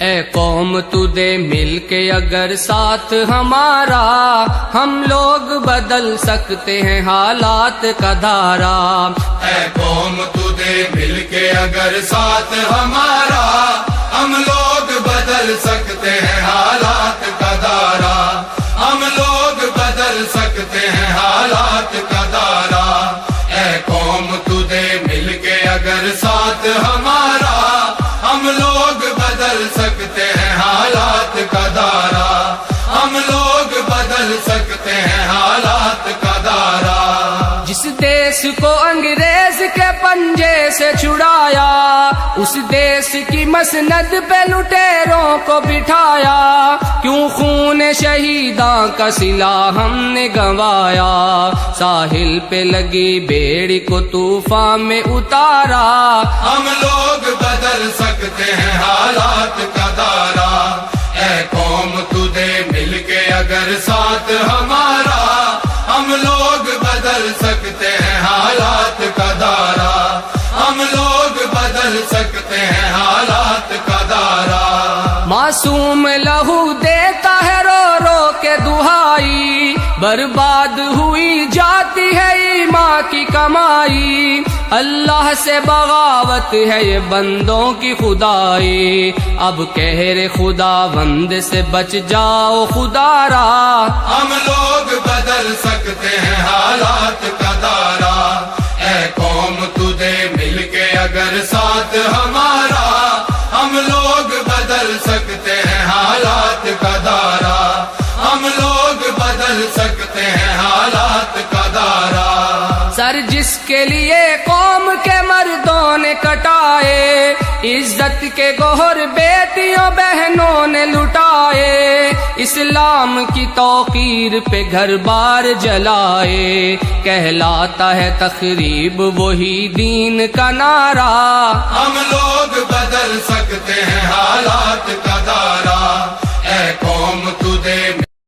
اے قوم تو دے مل کے اگر ساتھ ہمارا، ہم لوگ بدل سکتے ہیں حالات کا دھارا۔ اے قوم تو دے مل کے اگر ساتھ ہمارا، ہم لوگ بدل سکتے ہیں حالات کا دھارا۔ ہم لوگ بدل سکتے ہیں حالات کا دھارا۔ اے قوم تو دے مل کے اگر ساتھ ہمارا، ہم لوگ بدل سکتے ہیں حالات کا دھارا۔ ہم لوگ بدل سکتے ہیں حالات کا دھارا۔ جس دیس کو انگریز کے پنجے سے چھڑایا، اس دیس کی مسند پہ لٹیروں کو بٹھایا، کیوں خون شہیداں کا صلہ ہم نے گنوایا، ساحل پہ لگی بیڑی کو طوفان میں اتارا۔ ہم لوگ بدل سکتے ہیں حالات کا دھارا۔ اے قوم تو دے مل کے اگر ساتھ ہمارا، ہم لوگ بدل سکتے ہیں حالات کا دھارا۔ ہم لوگ بدل سکتے ہیں حالات کا دھارا۔ معصوم لہو دیتا ہے رو رو کے دہائی، برباد ہوئی جاتی ہے ایمان کی کمائی، اللہ سے بغاوت ہے یہ بندوں کی خدائی، اب قہر خداوند سے بچ جاؤ خدا را۔ ہم لوگ بدل سکتے ہیں حالات کا دھارا۔ اے قوم تو دے مل کے اگر ساتھ ہمارا، ہم لوگ بدل سکتے ہیں حالات کا دھارا۔ ہم لوگ بدل سکتے ہیں حالات کا دھارا۔ سر جس کے لیے قوم کے مردوں نے کٹائے، عزت کے گوہر بیٹیوں بہنوں نے لٹائے، اسلام کی توقیر پہ گھر بار جلائے، کہلاتا ہے تخریب وہی دین کا نعرہ۔ ہم لوگ بدل سکتے ہیں حالات کا